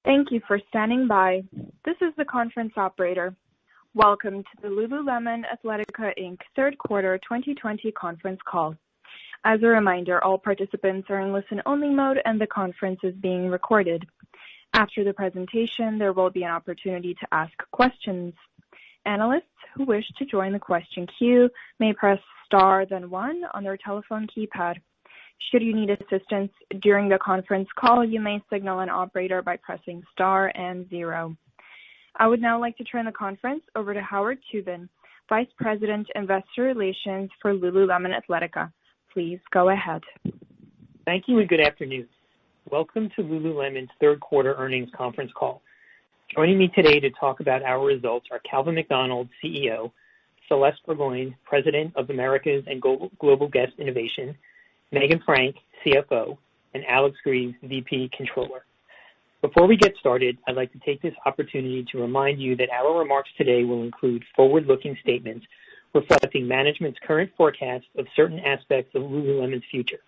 Thank you for standing by. This is the conference operator. Welcome to the Lululemon Athletica Inc. Third Quarter 2020 conference call. As a reminder, all participants are in listen-only mode and the conference is being recorded. After the presentation, there will be an opportunity to ask questions. Analysts who wish to join the question queue may press star then one on their telephone keypad. Should you need assistance during the conference call, you may signal an operator by pressing star and zero. I would now like to turn the conference over to Howard Tubin, Vice President, Investor Relations for Lululemon Athletica. Please go ahead. Thank you and good afternoon. Welcome to Lululemon's third quarter earnings conference call. Joining me today to talk about our results are Calvin McDonald, CEO, Celeste Burgoyne, President of Americas and Global Guest Innovation, Megan Frank, CFO, and Alex Greaves, VP Controller. Before we get started, I'd like to take this opportunity to remind you that our remarks today will include forward-looking statements reflecting management's current forecast of certain aspects of Lululemon's future.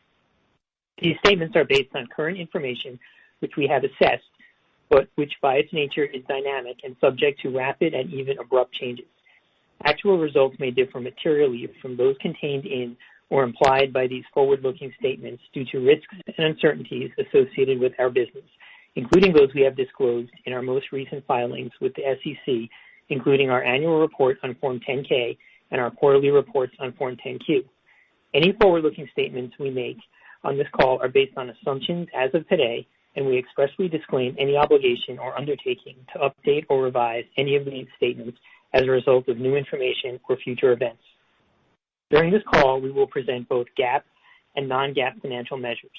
These statements are based on current information which we have assessed, but which by its nature is dynamic and subject to rapid and even abrupt changes. Actual results may differ materially from those contained in or implied by these forward-looking statements due to risks and uncertainties associated with our business, including those we have disclosed in our most recent filings with the SEC, including our annual report on Form 10-K and our quarterly reports on Form 10-Q. Any forward-looking statements we make on this call are based on assumptions as of today, and we expressly disclaim any obligation or undertaking to update or revise any of these statements as a result of new information or future events. During this call, we will present both GAAP and non-GAAP financial measures.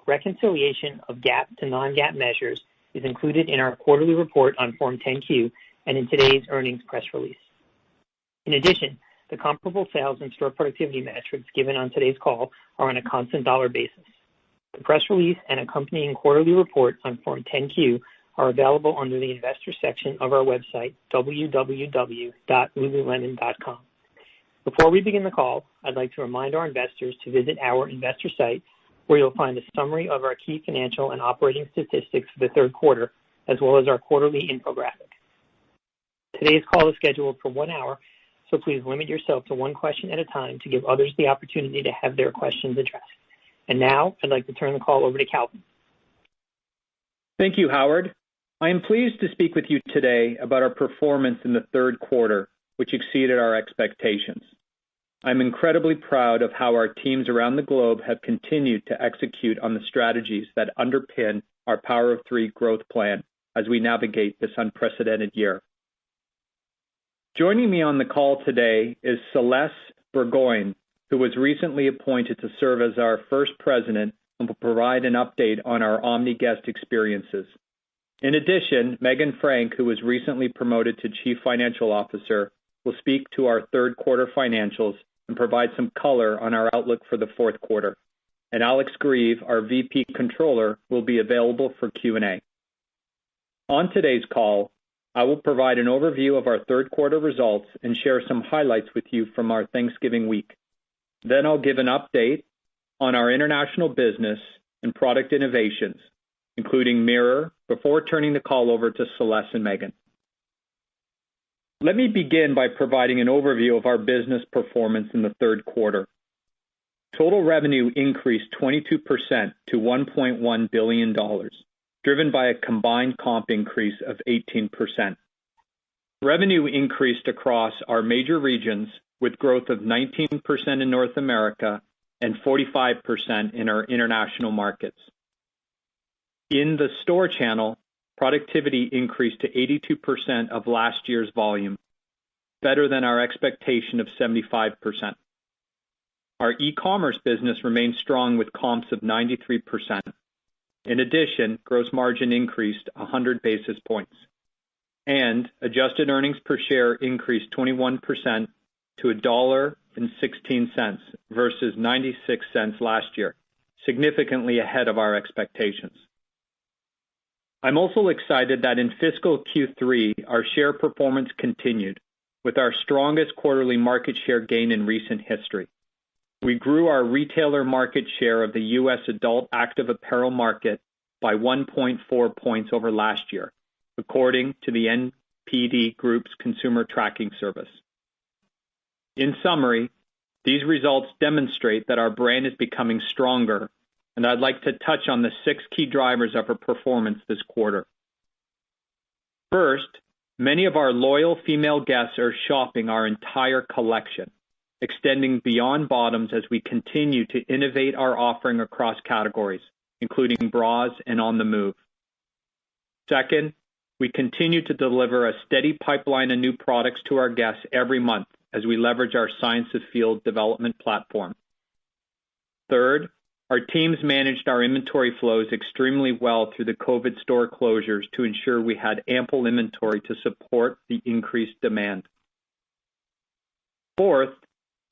Reconciliation of GAAP to non-GAAP measures is included in our quarterly report on Form 10-Q and in today's earnings press release. In addition, the comparable sales and store productivity metrics given on today's call are on a constant dollar basis. The press release and accompanying quarterly report on Form 10-Q are available under the Investor section of our website, www.lululemon.com. Before we begin the call, I'd like to remind our investors to visit our investor site where you'll find a summary of our key financial and operating statistics for the third quarter, as well as our quarterly infographic. Today's call is scheduled for 1 hour, so please limit yourself to one question at a time to give others the opportunity to have their questions addressed. And now, I'd like to turn the call over to Calvin. Thank you, Howard. I am pleased to speak with you today about our performance in the third quarter, which exceeded our expectations. I'm incredibly proud of how our teams around the globe have continued to execute on the strategies that underpin our Power of Three growth plan as we navigate this unprecedented year. Joining me on the call today is Celeste Burgoyne, who was recently appointed to serve as our first president and will provide an update on our omni-guest experiences. In addition, Megan Frank, who was recently promoted to Chief Financial Officer, will speak to our third quarter financials and provide some color on our outlook for the fourth quarter. And Alex Greaves, our VP Controller, will be available for Q&A. On today's call, I will provide an overview of our third quarter results and share some highlights with you from our Thanksgiving week. Then I'll give an update on our international business and product innovations, including Mirror, before turning the call over to Celeste and Megan. Let me begin by providing an overview of our business performance in the third quarter. Total revenue increased 22% to $1.1 billion, driven by a combined comp increase of 18%. Revenue increased across our major regions with growth of 19% in North America and 45% in our international markets. In the store channel, productivity increased to 82% of last year's volume, better than our expectation of 75%. Our e-commerce business remained strong with comps of 93%. In addition, gross margin increased 100 basis points, and adjusted earnings per share increased 21% to $1.16 versus 96 cents last year, significantly ahead of our expectations. I'm also excited that in fiscal Q3, our share performance continued, with our strongest quarterly market share gain in recent history. We grew our retailer market share of the U.S. adult active apparel market by 1.4 points over last year, according to the NPD Group's consumer tracking service. In summary, these results demonstrate that our brand is becoming stronger, and I'd like to touch on the 6 key drivers of our performance this quarter. First, many of our loyal female guests are shopping our entire collection, extending beyond bottoms as we continue to innovate our offering across categories, including bras and on the move. Second, we continue to deliver a steady pipeline of new products to our guests every month as we leverage our Science of Feel development platform. Third, our teams managed our inventory flows extremely well through the COVID store closures to ensure we had ample inventory to support the increased demand. Fourth,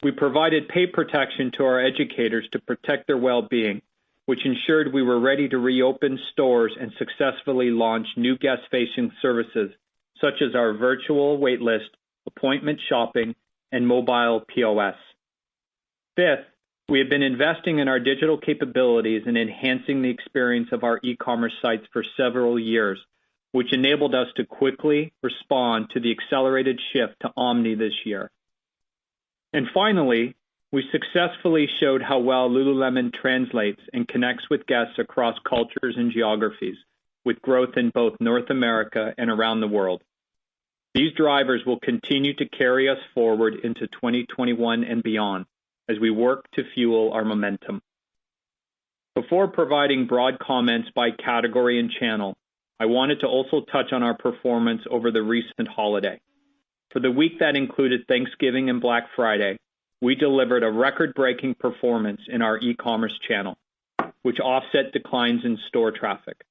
we provided pay protection to our educators to protect their well-being, which ensured we were ready to reopen stores and successfully launch new guest-facing services such as our virtual waitlist, appointment shopping, and mobile POS. Fifth, we have been investing in our digital capabilities and enhancing the experience of our e-commerce sites for several years, which enabled us to quickly respond to the accelerated shift to omni this year. And finally, we successfully showed how well Lululemon translates and connects with guests across cultures and geographies, with growth in both North America and around the world. These drivers will continue to carry us forward into 2021 and beyond as we work to fuel our momentum. Before providing broad comments by category and channel, I wanted to also touch on our performance over the recent holiday. For the week that included Thanksgiving and Black Friday, we delivered a record-breaking performance in our e-commerce channel, which offset declines in store traffic.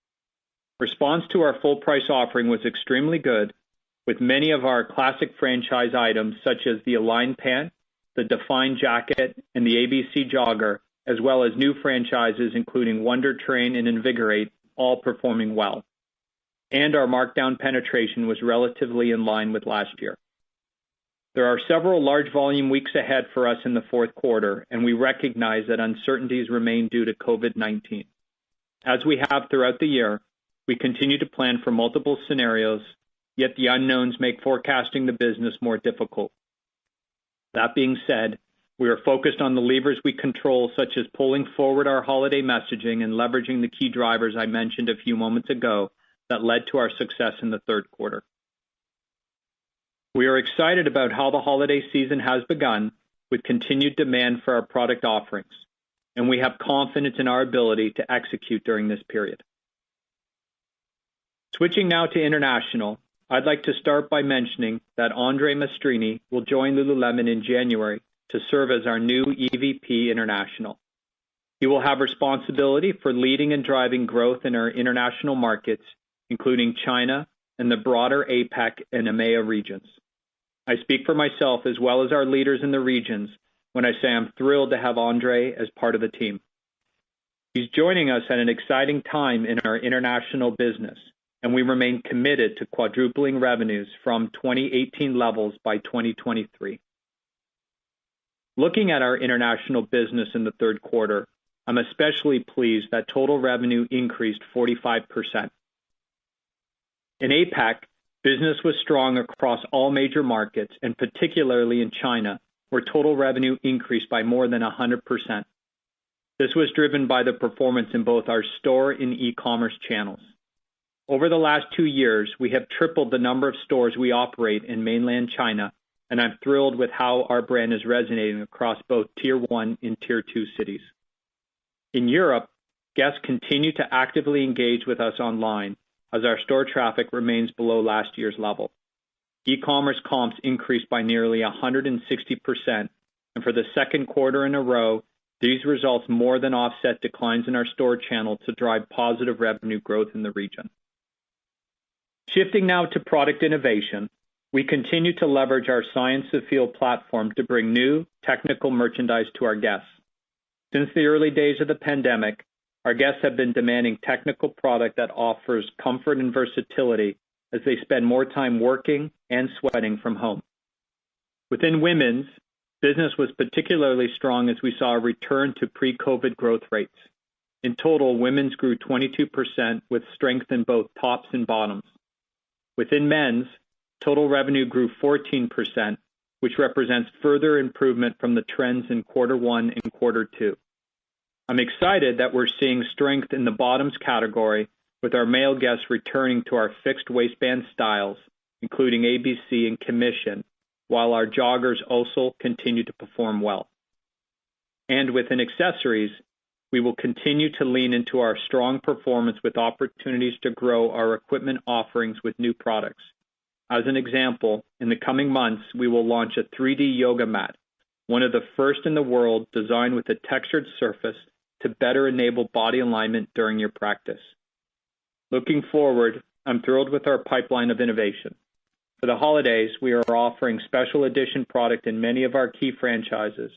Response to our full-price offering was extremely good, with many of our classic franchise items such as the Align pant, the Define jacket, and the ABC jogger, as well as new franchises including Wonder Train and Invigorate, all performing well. And our markdown penetration was relatively in line with last year. There are several large volume weeks ahead for us in the fourth quarter, and we recognize that uncertainties remain due to COVID-19. As we have throughout the year, we continue to plan for multiple scenarios, yet the unknowns make forecasting the business more difficult. That being said, we are focused on the levers we control, such as pulling forward our holiday messaging and leveraging the key drivers I mentioned a few moments ago that led to our success in the third quarter. We are excited about how the holiday season has begun with continued demand for our product offerings, and we have confidence in our ability to execute during this period. Switching now to international, I'd like to start by mentioning that Andre Mastrini will join Lululemon in January to serve as our new EVP International. He will have responsibility for leading and driving growth in our international markets, including China and the broader APAC and EMEA regions. I speak for myself as well as our leaders in the regions when I say I'm thrilled to have Andre as part of the team. He's joining us at an exciting time in our international business, and we remain committed to quadrupling revenues from 2018 levels by 2023. Looking at our international business in the third quarter, I'm especially pleased that total revenue increased 45%. In APAC, business was strong across all major markets, and particularly in China, where total revenue increased by more than 100%. This was driven by the performance in both our store and e-commerce channels. Over the last 2 years, we have tripled the number of stores we operate in mainland China, and I'm thrilled with how our brand is resonating across both Tier 1 and Tier 2 cities. In Europe, guests continue to actively engage with us online as our store traffic remains below last year's level. E-commerce comps increased by nearly 160%, and for the second quarter in a row, these results more than offset declines in our store channel to drive positive revenue growth in the region. Shifting now to product innovation, we continue to leverage our Science of Feel platform to bring new technical merchandise to our guests. Since the early days of the pandemic, our guests have been demanding technical product that offers comfort and versatility as they spend more time working and sweating from home. Within women's, business was particularly strong as we saw a return to pre-COVID growth rates. In total, women's grew 22% with strength in both tops and bottoms. Within men's, total revenue grew 14%, which represents further improvement from the trends in Q1 and Q2. I'm excited that we're seeing strength in the bottoms category with our male guests returning to our fixed waistband styles, including ABC and Commission, while our joggers also continue to perform well. And within accessories, we will continue to lean into our strong performance with opportunities to grow our equipment offerings with new products. As an example, in the coming months, we will launch a 3D yoga mat, one of the first in the world designed with a textured surface to better enable body alignment during your practice. Looking forward, I'm thrilled with our pipeline of innovation. For the holidays, we are offering special edition product in many of our key franchises,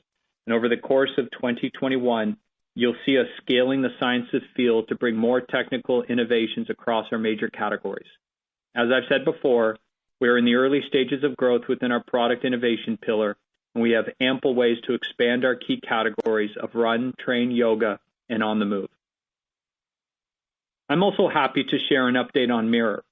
and over the course of 2021, you'll see us scaling the science of feel to bring more technical innovations across our major categories. As I've said before, we are in the early stages of growth within our product innovation pillar, and we have ample ways to expand our key categories of run, train, yoga, and on the move. I'm also happy to share an update on Mirror.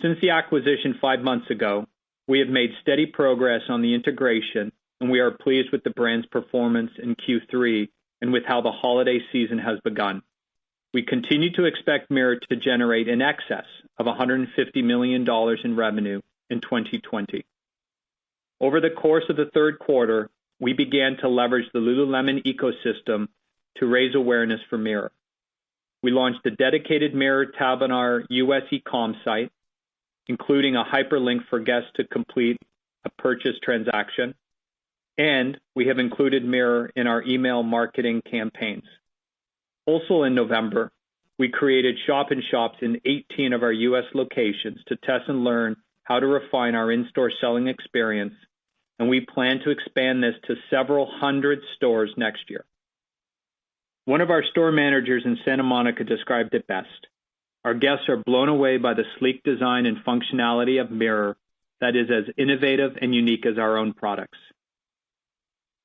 Since the acquisition 5 months ago, we have made steady progress on the integration, and we are pleased with the brand's performance in Q3 and with how the holiday season has begun. We continue to expect Mirror to generate in excess of $150 million in revenue in 2020. Over the course of the third quarter, we began to leverage the Lululemon ecosystem to raise awareness for Mirror. We launched a dedicated Mirror tab on our US Ecom site, including a hyperlink for guests to complete a purchase transaction, and we have included Mirror in our email marketing campaigns. Also in November, we created shop-in-shops in 18 of our U.S. locations to test and learn how to refine our in-store selling experience, and we plan to expand this to several hundred stores next year. One of our store managers in Santa Monica described it best. Our guests are blown away by the sleek design and functionality of Mirror that is as innovative and unique as our own products.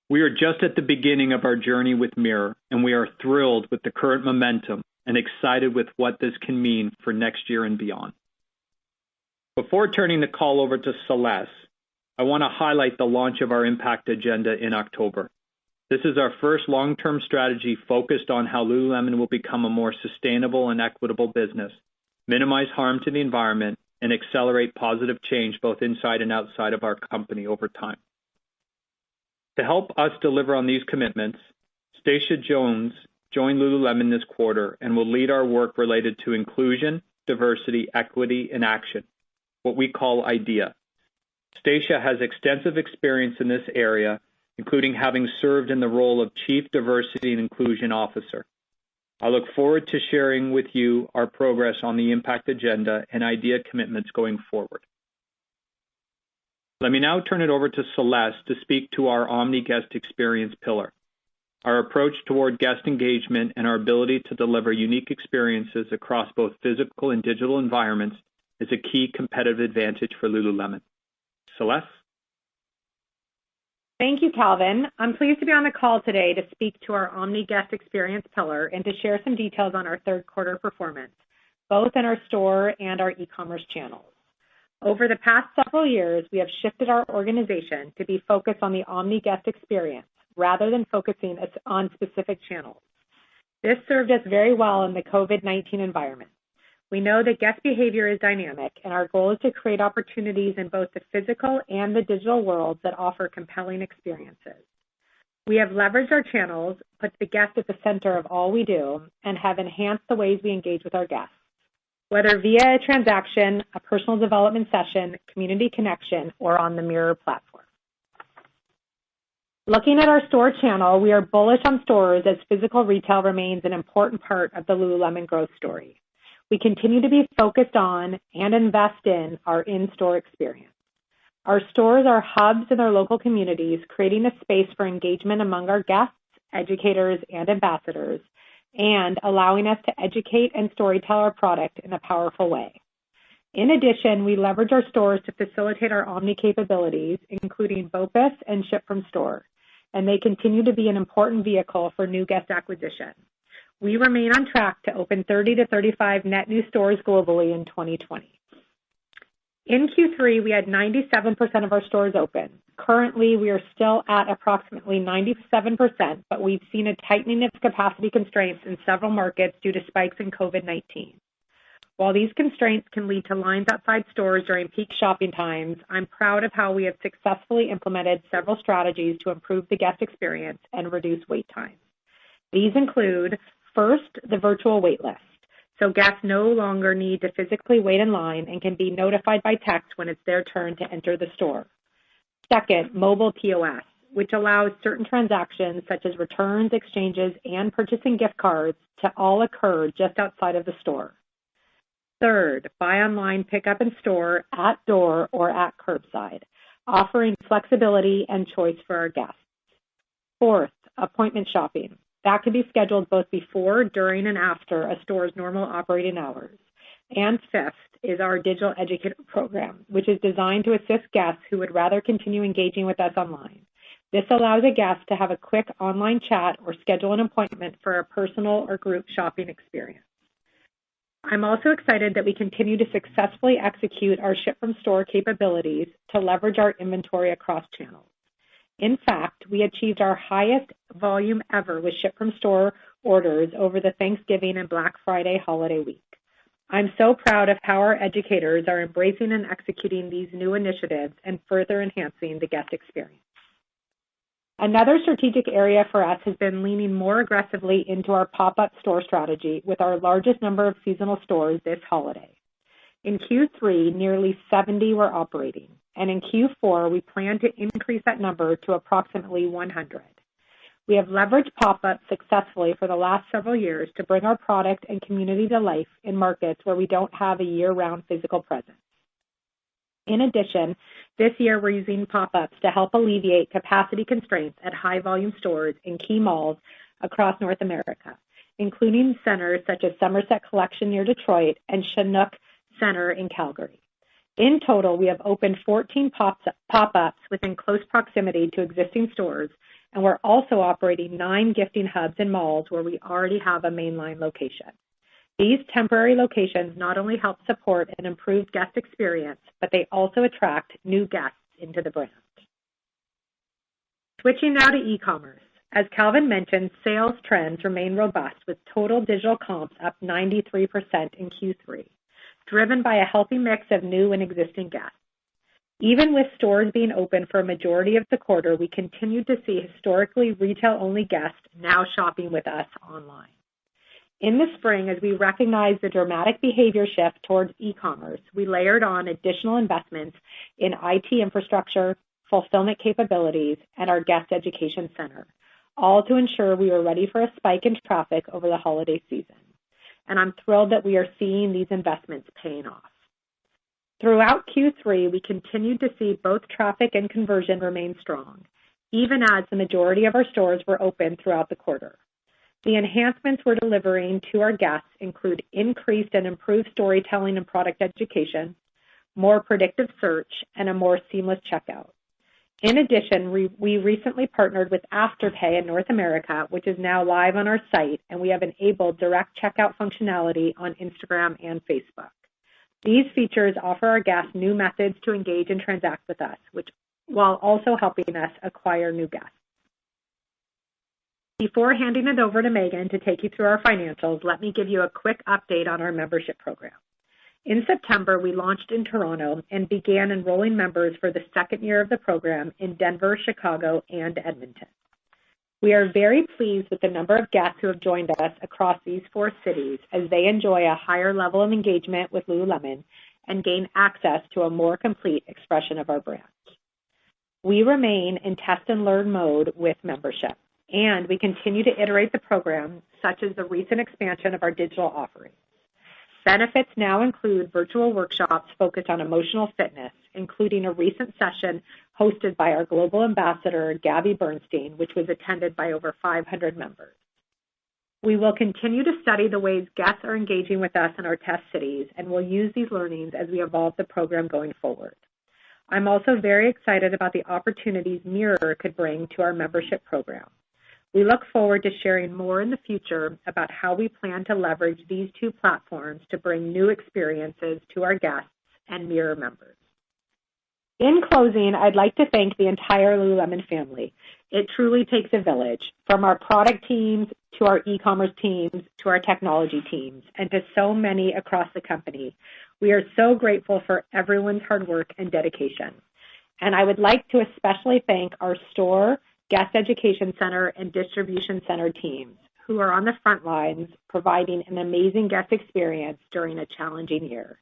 We are just at the beginning of our journey with Mirror, and we are thrilled with the current momentum and excited with what this can mean for next year and beyond. Before turning the call over to Celeste, I want to highlight the launch of our Impact Agenda in October. This is our first long-term strategy focused on how Lululemon will become a more sustainable and equitable business, minimize harm to the environment, and accelerate positive change both inside and outside of our company over time. To help us deliver on these commitments, Stacia Jones joined Lululemon this quarter and will lead our work related to inclusion, diversity, equity, and action, what we call IDEA. Stacia has extensive experience in this area, including having served in the role of Chief Diversity and Inclusion Officer. I look forward to sharing with you our progress on the Impact Agenda and IDEA commitments going forward. Let me now turn it over to Celeste to speak to our Omni Guest Experience pillar. Our approach toward guest engagement and our ability to deliver unique experiences across both physical and digital environments is a key competitive advantage for Lululemon. Celeste? Thank you, Calvin. I'm pleased to be on the call today to speak to our Omni Guest Experience pillar and to share some details on our third quarter performance, both in our store and our e-commerce channels. Over the past several years, we have shifted our organization to be focused on the Omni Guest Experience rather than focusing on specific channels. This served us very well in the COVID-19 environment. We know that guest behavior is dynamic, and our goal is to create opportunities in both the physical and the digital worlds that offer compelling experiences. We have leveraged our channels, put the guest at the center of all we do, and have enhanced the ways we engage with our guests, whether via a transaction, a personal development session, community connection, or on the Mirror platform. Looking at our store channel, we are bullish on stores as physical retail remains an important part of the Lululemon growth story. We continue to be focused on and invest in our in-store experience. Our stores are hubs in our local communities, creating a space for engagement among our guests, educators, and ambassadors, and allowing us to educate and storytell our product in a powerful way. In addition, we leverage our stores to facilitate our omni capabilities, including BOPUS and ship from store, and they continue to be an important vehicle for new guest acquisition. We remain on track to open 30 to 35 net new stores globally in 2020. In Q3, we had 97% of our stores open. Currently, we are still at approximately 97%, but we've seen a tightening of capacity constraints in several markets due to spikes in COVID-19. While these constraints can lead to lines outside stores during peak shopping times, I'm proud of how we have successfully implemented several strategies to improve the guest experience and reduce wait times. These include, first, the virtual wait list, so guests no longer need to physically wait in line and can be notified by text when it's their turn to enter the store. Second, mobile POS, which allows certain transactions such as returns, exchanges, and purchasing gift cards to all occur just outside of the store. Third, buy online, pick up in store, at door, or at curbside, offering flexibility and choice for our guests. Fourth, appointment shopping. That can be scheduled both before, during, and after a store's normal operating hours. And fifth is our digital educator program, which is designed to assist guests who would rather continue engaging with us online. This allows a guest to have a quick online chat or schedule an appointment for a personal or group shopping experience. I'm also excited that we continue to successfully execute our ship-from-store capabilities to leverage our inventory across channels. In fact, we achieved our highest volume ever with ship-from-store orders over the Thanksgiving and Black Friday holiday week. I'm so proud of how our educators are embracing and executing these new initiatives and further enhancing the guest experience. Another strategic area for us has been leaning more aggressively into our pop-up store strategy with our largest number of seasonal stores this holiday. In Q3, nearly 70 were operating, and in Q4, we plan to increase that number to approximately 100. We have leveraged pop-ups successfully for the last several years to bring our product and community to life in markets where we don't have a year-round physical presence. In addition, this year we're using pop-ups to help alleviate capacity constraints at high-volume stores in key malls across North America, including centers such as Somerset Collection near Detroit and Chinook Center in Calgary. In total, we have opened 14 pop-ups within close proximity to existing stores, and we're also operating 9 gifting hubs in malls where we already have a mainline location. These temporary locations not only help support an improved guest experience, but they also attract new guests into the brand. Switching now to e-commerce. As Calvin mentioned, sales trends remain robust with total digital comps up 93% in Q3, driven by a healthy mix of new and existing guests. Even with stores being open for a majority of the quarter, we continue to see historically retail-only guests now shopping with us online. In the spring, as we recognize the dramatic behavior shift towards e-commerce, we layered on additional investments in IT infrastructure, fulfillment capabilities, and our guest education center, all to ensure we were ready for a spike in traffic over the holiday season. And I'm thrilled that we are seeing these investments paying off. Throughout Q3, we continued to see both traffic and conversion remain strong, even as the majority of our stores were open throughout the quarter. The enhancements we're delivering to our guests include increased and improved storytelling and product education, more predictive search, and a more seamless checkout. In addition, we recently partnered with Afterpay in North America, which is now live on our site, and we have enabled direct checkout functionality on Instagram and Facebook. These features offer our guests new methods to engage and transact with us, while also helping us acquire new guests. Before handing it over to Megan to take you through our financials, let me give you a quick update on our membership program. In September, we launched in Toronto and began enrolling members for the second year of the program in Denver, Chicago, and Edmonton. We are very pleased with the number of guests who have joined us across these 4 cities as they enjoy a higher level of engagement with Lululemon and gain access to a more complete expression of our brand. We remain in test and learn mode with membership, and we continue to iterate the program, such as the recent expansion of our digital offerings. Benefits now include virtual workshops focused on emotional fitness, including a recent session hosted by our global ambassador, Gabby Bernstein, which was attended by over 500 members. We will continue to study the ways guests are engaging with us in our test cities, and we'll use these learnings as we evolve the program going forward. I'm also very excited about the opportunities Mirror could bring to our membership program. We look forward to sharing more in the future about how we plan to leverage these two platforms to bring new experiences to our guests and Mirror members. In closing, I'd like to thank the entire Lululemon family. It truly takes a village, from our product teams to our e-commerce teams to our technology teams, and to so many across the company. We are so grateful for everyone's hard work and dedication. And I would like to especially thank our store, guest education center, and distribution center teams who are on the front lines providing an amazing guest experience during a challenging year.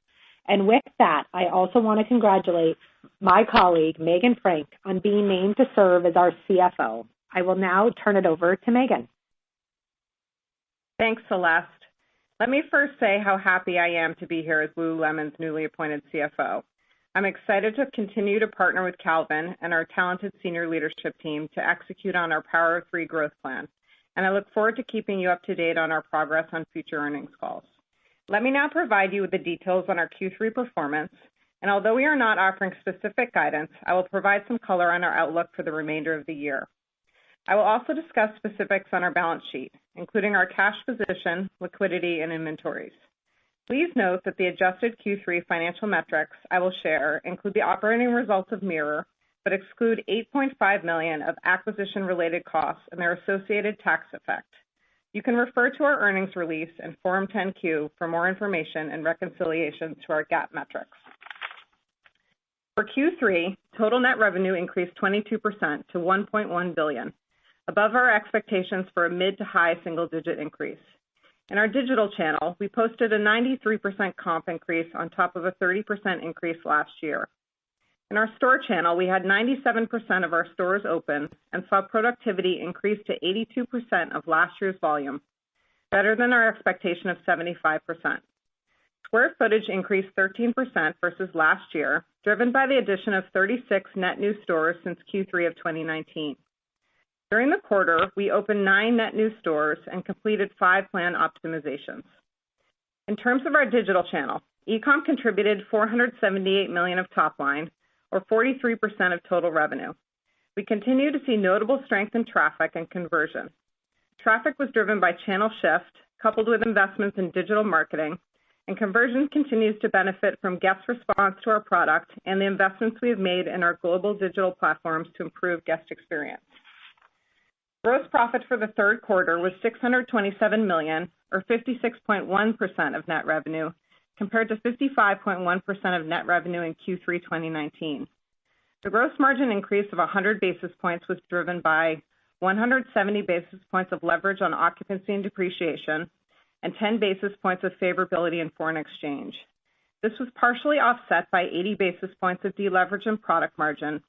And with that, I also want to congratulate my colleague, Megan Frank, on being named to serve as our CFO. I will now turn it over to Megan. Thanks, Celeste. Let me first say how happy I am to be here as Lululemon's newly appointed CFO. I'm excited to continue to partner with Calvin and our talented senior leadership team to execute on our Power of Three growth plan, and I look forward to keeping you up to date on our progress on future earnings calls. Let me now provide you with the details on our Q3 performance, and although we are not offering specific guidance, I will provide some color on our outlook for the remainder of the year. I will also discuss specifics on our balance sheet, including our cash position, liquidity, and inventories. Please note that the adjusted Q3 financial metrics I will share include the operating results of Mirror, but exclude $8.5 million of acquisition-related costs and their associated tax effect. You can refer to our earnings release and Form 10-Q for more information and reconciliations to our GAAP metrics. For Q3, total net revenue increased 22% to $1.1 billion, above our expectations for a mid to high single-digit increase. In our digital channel, we posted a 93% comp increase on top of a 30% increase last year. In our store channel, we had 97% of our stores open and saw productivity increase to 82% of last year's volume, better than our expectation of 75%. Square footage increased 13% versus last year, driven by the addition of 36 net new stores since Q3 of 2019. During the quarter, we opened 9 net new stores and completed 5 plan optimizations. In terms of our digital channel, Ecom contributed $478 million of top line, or 43% of total revenue. We continue to see notable strength in traffic and conversion. Traffic was driven by channel shift, coupled with investments in digital marketing, and conversion continues to benefit from guest response to our product and the investments we have made in our global digital platforms to improve guest experience. Gross profit for the third quarter was $627 million, or 56.1% of net revenue, compared to 55.1% of net revenue in Q3 2019. The gross margin increase of 100 basis points was driven by 170 basis points of leverage on occupancy and depreciation, and 10 basis points of favorability in foreign exchange. This was partially offset by 80 basis points of deleverage in product margin,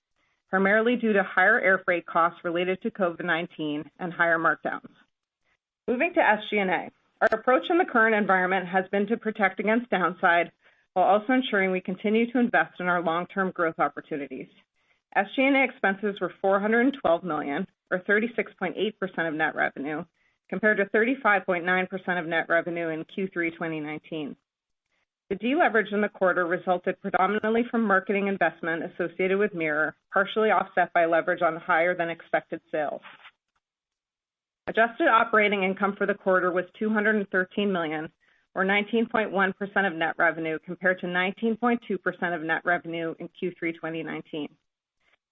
primarily due to higher air freight costs related to COVID-19 and higher markdowns. Moving to SG&A. Our approach in the current environment has been to protect against downside while also ensuring we continue to invest in our long-term growth opportunities. SG&A expenses were $412 million, or 36.8% of net revenue, compared to 35.9% of net revenue in Q3 2019. The deleverage in the quarter resulted predominantly from marketing investment associated with Mirror, partially offset by leverage on higher than expected sales. Adjusted operating income for the quarter was $213 million, or 19.1% of net revenue, compared to 19.2% of net revenue in Q3 2019.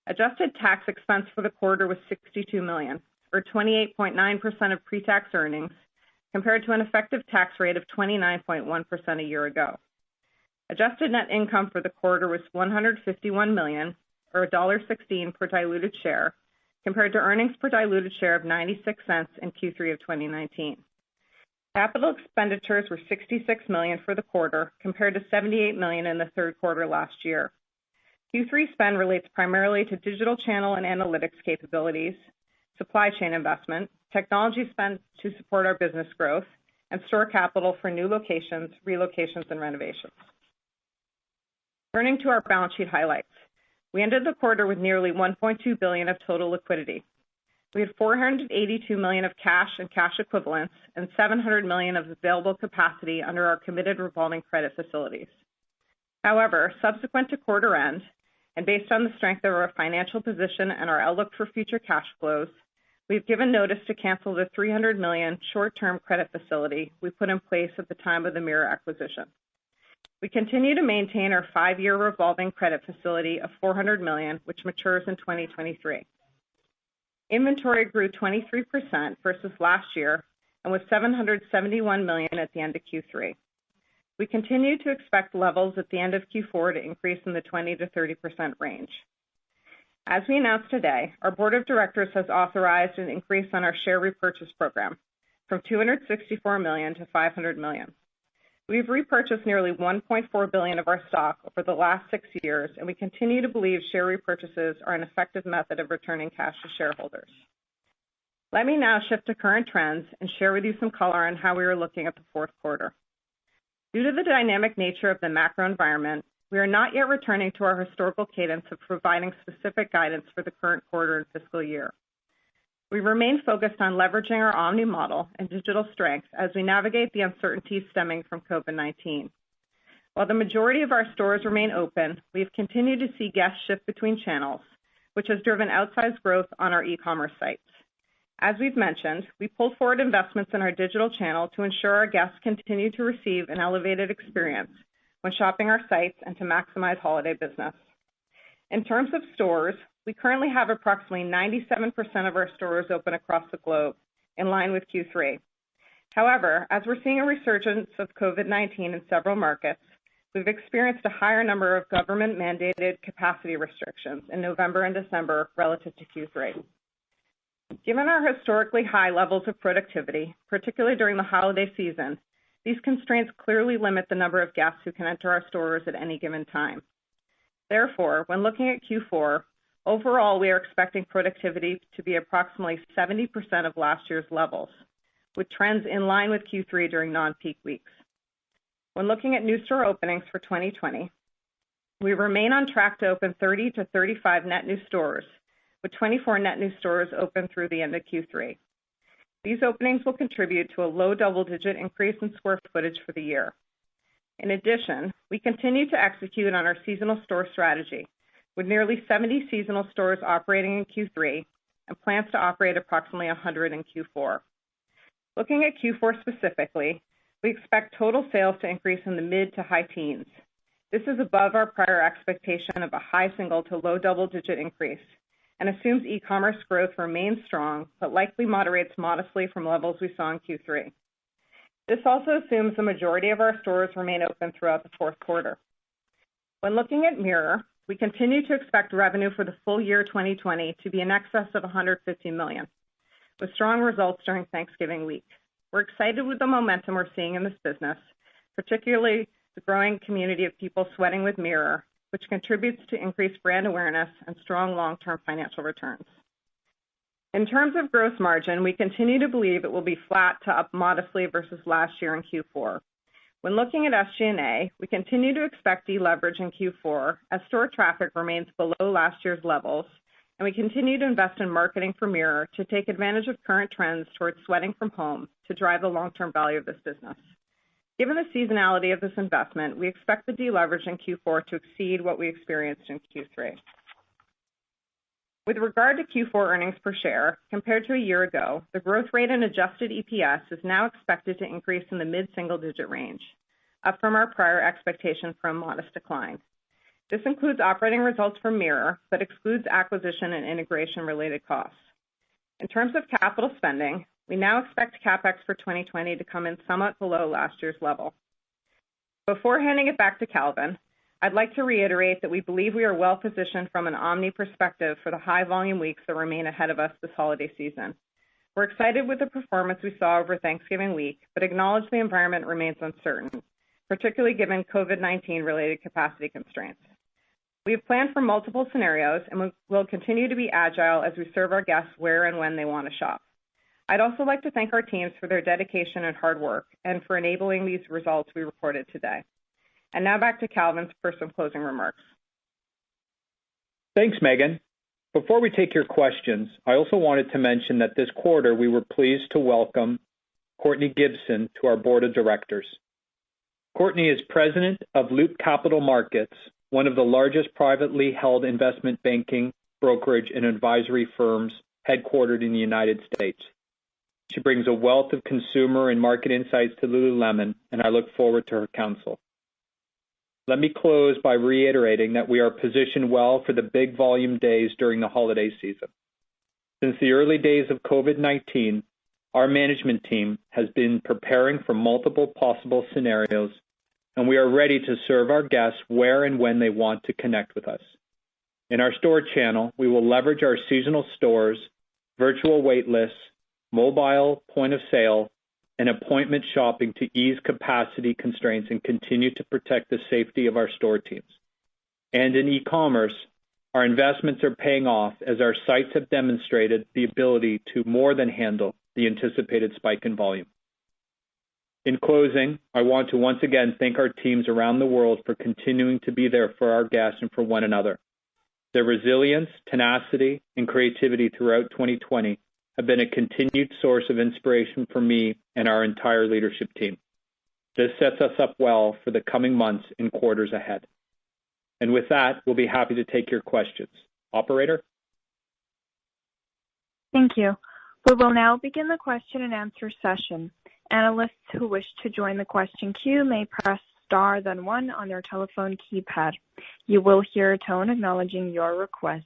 Adjusted tax expense for the quarter was $62 million, or 28.9% of pre-tax earnings, compared to an effective tax rate of 29.1% a year ago. Adjusted net income for the quarter was $151 million, or $1.16 per diluted share, compared to earnings per diluted share of 96 cents in Q3 of 2019. Capital expenditures were $66 million for the quarter, compared to $78 million in the third quarter last year. Q3 spend relates primarily to digital channel and analytics capabilities, supply chain investment, technology spend to support our business growth, and store capital for new locations, relocations, and renovations. Turning to our balance sheet highlights. We ended the quarter with nearly $1.2 billion of total liquidity. We had $482 million of cash and cash equivalents and $700 million of available capacity under our committed revolving credit facilities. However, subsequent to quarter end, and based on the strength of our financial position and our outlook for future cash flows, we've given notice to cancel the $300 million short-term credit facility we put in place at the time of the Mirror acquisition. We continue to maintain our 5-year revolving credit facility of $400 million, which matures in 2023. Inventory grew 23% versus last year and was $771 million at the end of Q3. We continue to expect levels at the end of Q4 to increase in the 20 to 30% range. As we announced today, our board of directors has authorized an increase on our share repurchase program from $264 million to $500 million. We've repurchased nearly $1.4 billion of our stock over the last 6 years, and we continue to believe share repurchases are an effective method of returning cash to shareholders. Let me now shift to current trends and share with you some color on how we are looking at the fourth quarter. Due to the dynamic nature of the macro environment, we are not yet returning to our historical cadence of providing specific guidance for the current quarter and fiscal year. We remain focused on leveraging our omni model and digital strengths as we navigate the uncertainties stemming from COVID-19. While the majority of our stores remain open, we have continued to see guests shift between channels, which has driven outsized growth on our e-commerce sites. As we've mentioned, we pulled forward investments in our digital channel to ensure our guests continue to receive an elevated experience when shopping our sites and to maximize holiday business. In terms of stores, we currently have approximately 97% of our stores open across the globe, in line with Q3. However, as we're seeing a resurgence of COVID-19 in several markets, we've experienced a higher number of government-mandated capacity restrictions in November and December relative to Q3. Given our historically high levels of productivity, particularly during the holiday season, these constraints clearly limit the number of guests who can enter our stores at any given time. Therefore, when looking at Q4, overall we are expecting productivity to be approximately 70% of last year's levels, with trends in line with Q3 during non-peak weeks. When looking at new store openings for 2020, we remain on track to open 30 to 35 net new stores, with 24 net new stores open through the end of Q3. These openings will contribute to a low double-digit increase in square footage for the year. In addition, we continue to execute on our seasonal store strategy, with nearly 70 seasonal stores operating in Q3 and plans to operate approximately 100 in Q4. Looking at Q4 specifically, we expect total sales to increase in the mid to high teens. This is above our prior expectation of a high single to low double-digit increase, and assumes e-commerce growth remains strong, but likely moderates modestly from levels we saw in Q3. This also assumes the majority of our stores remain open throughout the fourth quarter. When looking at Mirror, we continue to expect revenue for the full year 2020 to be in excess of $150 million, with strong results during Thanksgiving week. We're excited with the momentum we're seeing in this business, particularly the growing community of people sweating with Mirror, which contributes to increased brand awareness and strong long-term financial returns. In terms of gross margin, we continue to believe it will be flat to up modestly versus last year in Q4. When looking at SG&A, we continue to expect deleverage in Q4 as store traffic remains below last year's levels, and we continue to invest in marketing for Mirror to take advantage of current trends towards sweating from home to drive the long-term value of this business. Given the seasonality of this investment, we expect the deleverage in Q4 to exceed what we experienced in Q3. With regard to Q4 earnings per share, compared to a year ago, the growth rate in adjusted EPS is now expected to increase in the mid-single digit range, up from our prior expectation for a modest decline. This includes operating results from Mirror, but excludes acquisition and integration related costs. In terms of capital spending, we now expect CapEx for 2020 to come in somewhat below last year's level. Before handing it back to Calvin, I'd like to reiterate that we believe we are well positioned from an omni perspective for the high volume weeks that remain ahead of us this holiday season. We're excited with the performance we saw over Thanksgiving week, but acknowledge the environment remains uncertain, particularly given COVID-19 related capacity constraints. We have planned for multiple scenarios and will continue to be agile as we serve our guests where and when they want to shop. I'd also like to thank our teams for their dedication and hard work and for enabling these results we reported today. And now back to Calvin for some closing remarks. Thanks, Megan. Before we take your questions, I also wanted to mention that this quarter we were pleased to welcome Courtney Gibson to our board of directors. Courtney is president of Loop Capital Markets, one of the largest privately held investment banking, brokerage, and advisory firms headquartered in the United States. She brings a wealth of consumer and market insights to Lululemon, and I look forward to her counsel. Let me close by reiterating that we are positioned well for the big volume days during the holiday season. Since the early days of COVID-19, our management team has been preparing for multiple possible scenarios, and we are ready to serve our guests where and when they want to connect with us. In our store channel, we will leverage our seasonal stores, virtual wait lists, mobile point of sale, and appointment shopping to ease capacity constraints and continue to protect the safety of our store teams. And in e-commerce, our investments are paying off as our sites have demonstrated the ability to more than handle the anticipated spike in volume. In closing, I want to once again thank our teams around the world for continuing to be there for our guests and for one another. Their resilience, tenacity, and creativity throughout 2020 have been a continued source of inspiration for me and our entire leadership team. This sets us up well for the coming months and quarters ahead. And with that, we'll be happy to take your questions. Operator? Thank you. We will now begin the question and answer session. Analysts who wish to join the question queue may press star then one on their telephone keypad. You will hear a tone acknowledging your request.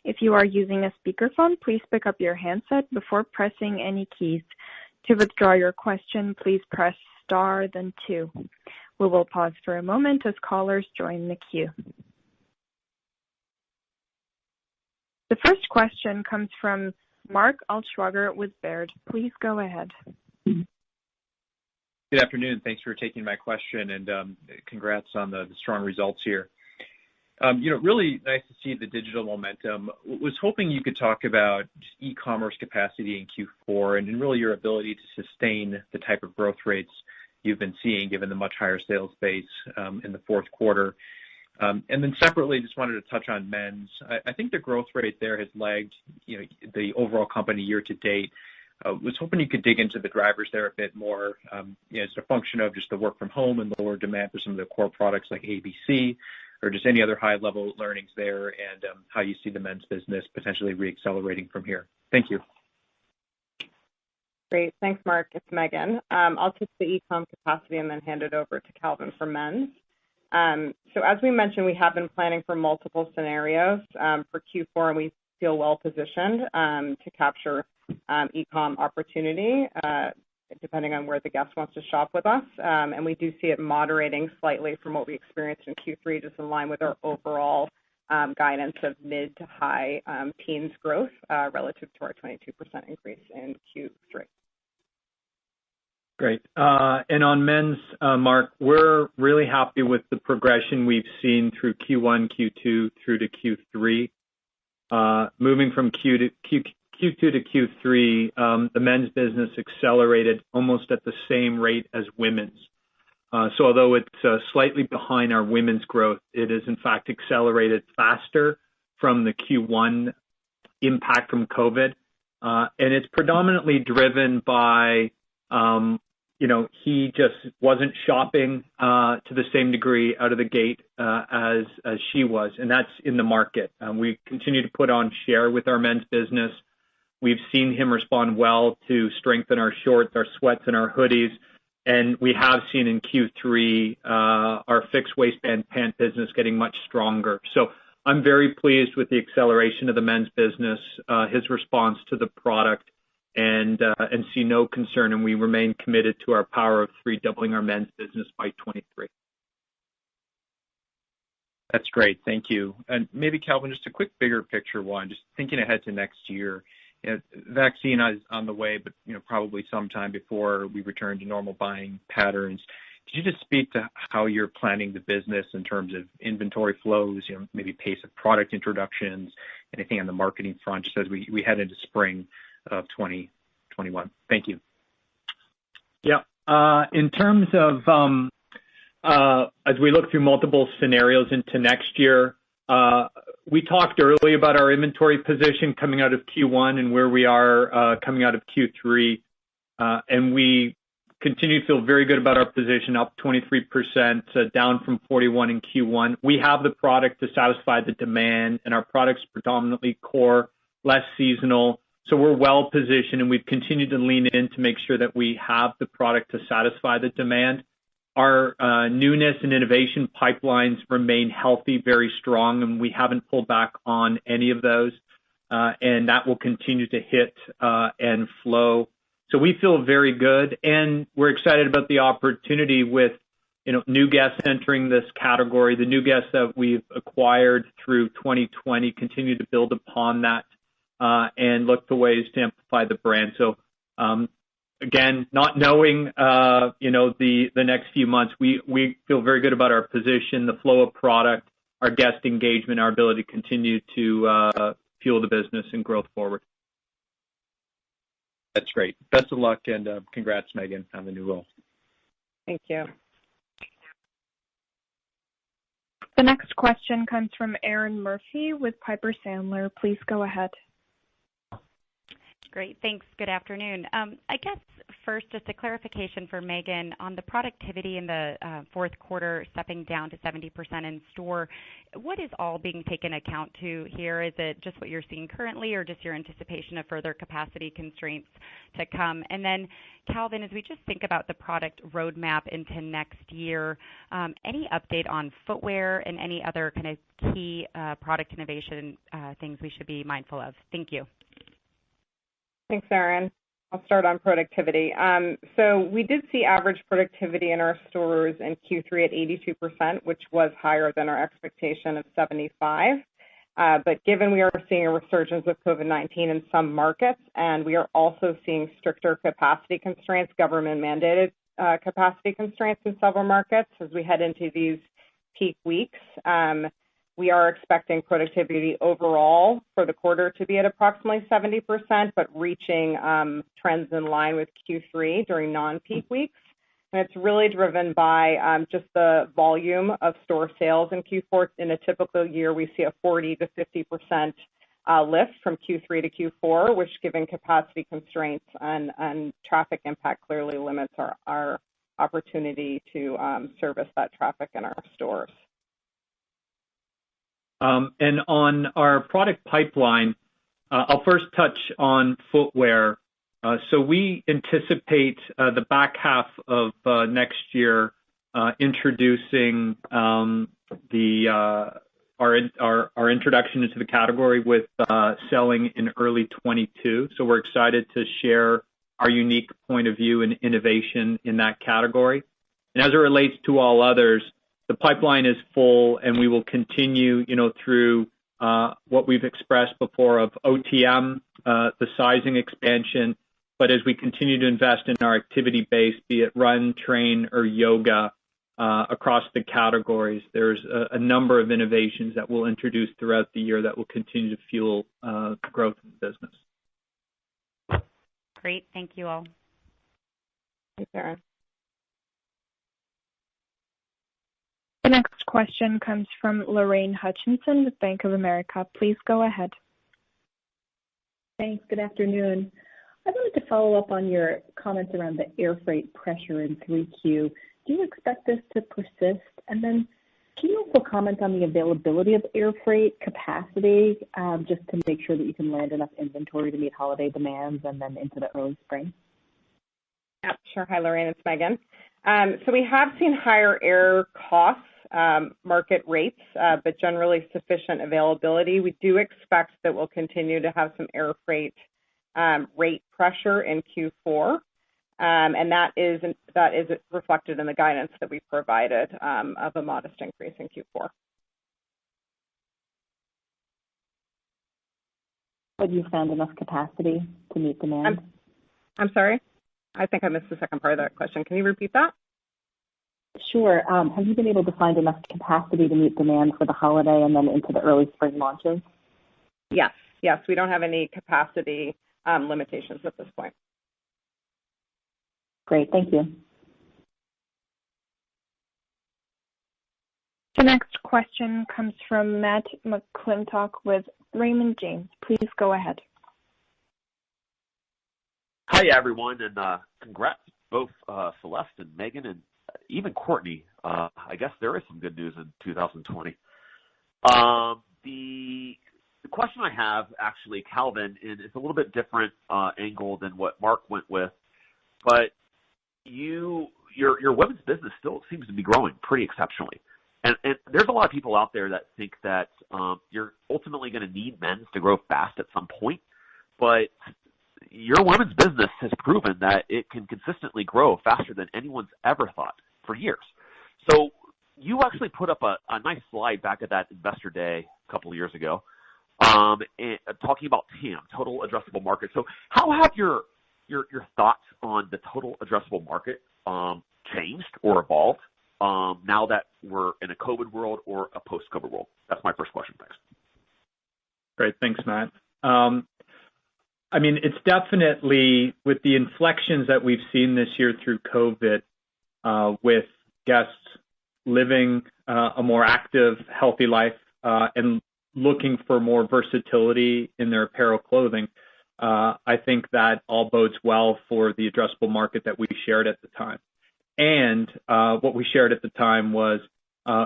If you are using a speakerphone, please pick up your handset before pressing any keys. To withdraw your question, please press star then two. We will pause for a moment as callers join the queue. The first question comes from Mark Altschwager with Baird. Please go ahead. Good afternoon. Thanks for taking my question, and congrats on the strong results here. Really nice to see the digital momentum. Was hoping you could talk about e-commerce capacity in Q4 and really your ability to sustain the type of growth rates you've been seeing given the much higher sales base in the fourth quarter. And then separately, just wanted to touch on men's. I think the growth rate there has lagged the overall company year to date. Was hoping you could dig into the drivers there a bit more. Is it a function of just the work from home and lower demand for some of the core products like ABC, or just any other high-level learnings there, and how you see the men's business potentially re-accelerating from here? Thank you. Great. Thanks, Mark. It's Megan. I'll take the e-com capacity and then hand it over to Calvin for men's. So as we mentioned, we have been planning for multiple scenarios for Q4, and we feel well positioned to capture e-com opportunity depending on where the guest wants to shop with us. And we do see it moderating slightly from what we experienced in Q3, just in line with our overall guidance of mid to high teens growth relative to our 22% increase in Q3. Great. And on men's, Mark, we're really happy with the progression we've seen through Q1, Q2, through to Q3. Moving from Q2 to Q3, the men's business accelerated almost at the same rate as women's. So although it's slightly behind our women's growth, it is in fact accelerated faster from the Q1 impact from COVID. And it's predominantly driven by he just wasn't shopping to the same degree out of the gate as she was, and that's in the market. We continue to put on share with our men's business. We've seen him respond well to strengthen our shorts, our sweats, and our hoodies, and we have seen in Q3 our fixed waistband pant business getting much stronger. So I'm very pleased with the acceleration of the men's business, his response to the product, and see no concern, and we remain committed to our power of three, doubling our men's business by 23. That's great. Thank you. And maybe, Calvin, just a quick bigger picture one, just thinking ahead to next year. Vaccine is on the way, but probably sometime before we return to normal buying patterns. Could you just speak to how you're planning the business in terms of inventory flows, maybe pace of product introductions, anything on the marketing front, just as we head into spring of 2021? Thank you. Yeah. In terms of as we look through multiple scenarios into next year, we talked early about our inventory position coming out of Q1 and where we are coming out of Q3, and we continue to feel very good about our position, up 23%, down from 41 in Q1. We have the product to satisfy the demand, and our product's predominantly core, less seasonal, So we're well positioned, and we've continued to lean in to make sure that we have the product to satisfy the demand. Our newness and innovation pipelines remain healthy, very strong, and we haven't pulled back on any of those, and that will continue to hit and flow. So we feel very good, and we're excited about the opportunity with new guests entering this category. The new guests that we've acquired through 2020 continue to build upon that and look for ways to amplify the brand. So again, not knowing the next few months, we feel very good about our position, the flow of product, our guest engagement, our ability to continue to fuel the business and growth forward. That's great. Best of luck, and congrats, Megan, on the new role. Thank you. The next question comes from Erinn Murphy with Piper Sandler. Please go ahead. Great. Thanks. Good afternoon. I guess first, just a clarification for Megan on the productivity in the fourth quarter stepping down to 70% in store. What is all being taken account to here? Is it just what you're seeing currently or just your anticipation of further capacity constraints to come? And then, Calvin, as we just think about the product roadmap into next year, any update on footwear and any other kind of key product innovation things we should be mindful of? Thank you. Thanks, Erin. I'll start on productivity. So we did see average productivity in our stores in Q3 at 82%, which was higher than our expectation of 75%. But given we are seeing a resurgence of COVID-19 in some markets, and we are also seeing stricter capacity constraints, government-mandated capacity constraints in several markets as we head into these peak weeks, we are expecting productivity overall for the quarter to be at approximately 70%, but reaching trends in line with Q3 during non-peak weeks. And it's really driven by just the volume of store sales in Q4. In a typical year, we see a 40 to 50% lift from Q3 to Q4, which, given capacity constraints and traffic impact, clearly limits our opportunity to service that traffic in our stores. And on our product pipeline, I'll first touch on footwear. So we anticipate the back half of next year introducing our introduction into the category with selling in early 22. So we're excited to share our unique point of view and innovation in that category. And as it relates to all others, the pipeline is full, and we will continue, through what we've expressed before of OTM, the sizing expansion. But as we continue to invest in our activity base, be it run, train, or yoga, across the categories, there's a number of innovations that we'll introduce throughout the year that will continue to fuel growth in the business. Great. Thank you all. Thanks, Erin. The next question comes from Lorraine Hutchinson with Bank of America. Please go ahead. Thanks. Good afternoon. I wanted to follow up on your comments around the air freight pressure in 3Q. Do you expect this to persist? And then can you also comment on the availability of air freight capacity, just to make sure that you can land enough inventory to meet holiday demands and then into the early spring? Yeah, sure. Hi, Lorraine. It's Megan. So we have seen higher air costs, market rates, but generally sufficient availability. We do expect that we'll continue to have some air freight rate pressure in Q4, and that is reflected in the guidance that we provided of a modest increase in Q4. Have you found enough capacity to meet demand? I'm sorry? I think I missed the second part of that question. Can you repeat that? Sure. Have you been able to find enough capacity to meet demand for the holiday and then into the early spring launches? Yes. We don't have any capacity limitations at this point. Great. Thank you. The next question comes from Matt McClintock with Raymond James. Please go ahead. Hi, everyone, and congrats both Celeste and Megan and even Courtney. I guess there is some good news in 2020. The question I have, actually, Calvin, and it's a little bit different angle than what Mark went with, but your women's business still seems to be growing pretty exceptionally. And there's a lot of people out there that think that you're ultimately going to need men's to grow fast at some point, but your women's business has proven that it can consistently grow faster than anyone's ever thought for years. So you actually put up a nice slide back at that investor day a couple of years ago, and talking about TAM, total addressable market. So how have your thoughts on the total addressable market changed or evolved now that we're in a COVID world or a post-COVID world? That's my first question. Thanks. Great. Thanks, Matt. I mean, it's definitely with the inflections that we've seen this year through COVID, with guests living a more active, healthy life and looking for more versatility in their apparel clothing. I think that all bodes well for the addressable market that we shared at the time. And what we shared at the time was,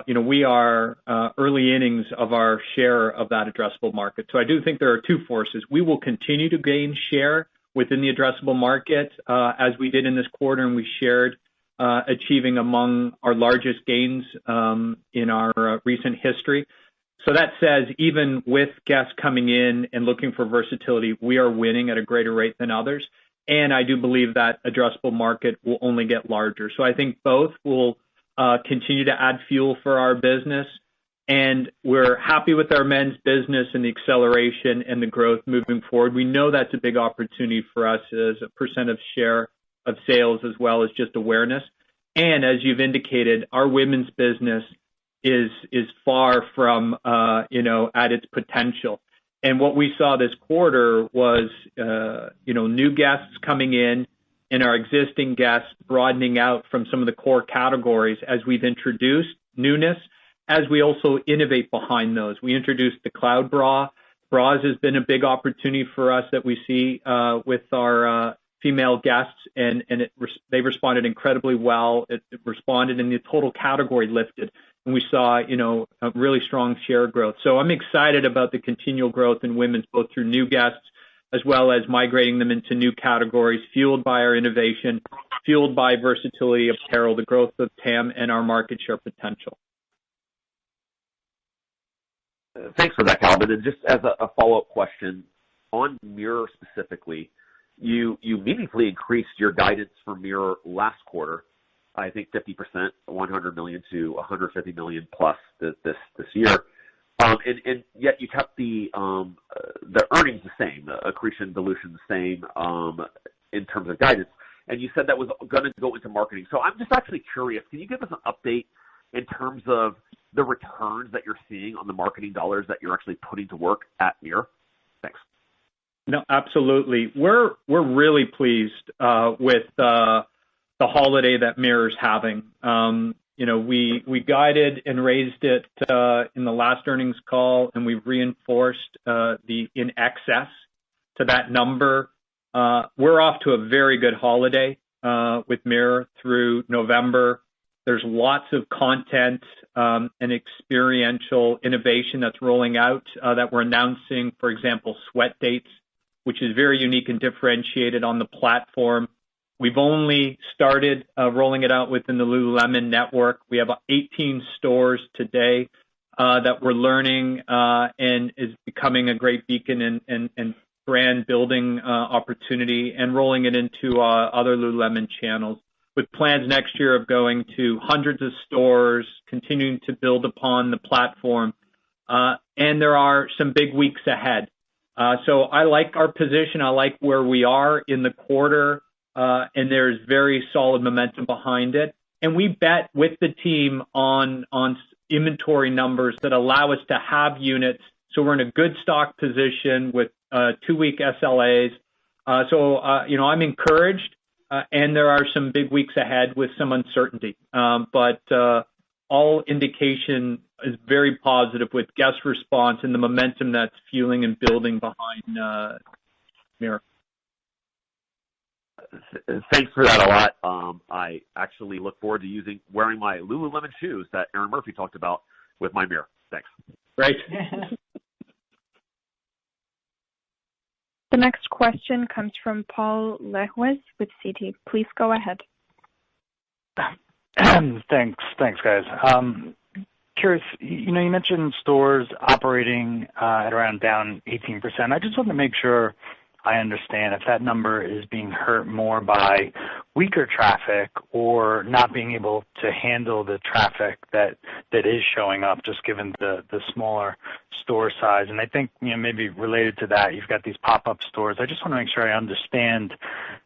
we are early innings of our share of that addressable market. So I do think there are two forces. We will continue to gain share within the addressable market as we did in this quarter, and we shared achieving among our largest gains in our recent history. So that says even with guests coming in and looking for versatility, we are winning at a greater rate than others. And I do believe that addressable market will only get larger. So I think both will continue to add fuel for our business. And we're happy with our men's business and the acceleration and the growth moving forward. We know that's a big opportunity for us as a percent of share of sales as well as just awareness. And as you've indicated, our women's business is far from, at its potential. And what we saw this quarter was, new guests coming in and our existing guests broadening out from some of the core categories as we've introduced newness, as we also innovate behind those. We introduced the Cloud Bra. Bras has been a big opportunity for us that we see with our female guests, and they responded incredibly well. It responded and the total category lifted. And we saw, a really strong share growth. So I'm excited about the continual growth in women's, both through new guests as well as migrating them into new categories, fueled by our innovation, fueled by versatility apparel, the growth of TAM, and our market share potential. Thanks for that, Calvin. And just as a follow-up question, on Mirror specifically, you meaningfully increased your guidance for Mirror last quarter, I think 50%, 100 million to 150 million plus this year. And yet you kept the earnings the same, the accretion, dilution the same in terms of guidance. And you said that was going to go into marketing. So I'm just actually curious, can you give us an update in terms of the returns that you're seeing on the marketing dollars that you're actually putting to work at Mirror? Thanks. No, absolutely. We're really pleased with the holiday that Mirror's having. We guided and raised it in the last earnings call, and we've reinforced the in excess to that number. We're off to a very good holiday with Mirror through November. There's lots of content and experiential innovation that's rolling out that we're announcing, for example, sweat dates, which is very unique and differentiated on the platform. We've only started rolling it out within the Lululemon network. We have 18 stores today that we're learning and is becoming a great beacon and brand building opportunity, and rolling it into other Lululemon channels, with plans next year of going to hundreds of stores, continuing to build upon the platform. And there are some big weeks ahead. So I like our position. I like where we are in the quarter. And there's very solid momentum behind it. And we bet with the team on inventory numbers that allow us to have units. So we're in a good stock position with 2-week SLAs. So I'm encouraged, and there are some big weeks ahead with some uncertainty. But all indication is very positive with guest response and the momentum that's fueling and building behind Mirror. Thanks for that a lot. I actually look forward to wearing my Lululemon shoes that Aaron Murphy talked about with my Mirror. Thanks. Great. The next question comes from Paul Lejuez with Citi. Please go ahead. Thanks, guys. Curious, you mentioned stores operating at around down 18%. I just want to make sure I understand if that number is being hurt more by weaker traffic or not being able to handle the traffic that is showing up, just given the smaller store size. And I think, maybe related to that, you've got these pop-up stores. I just want to make sure I understand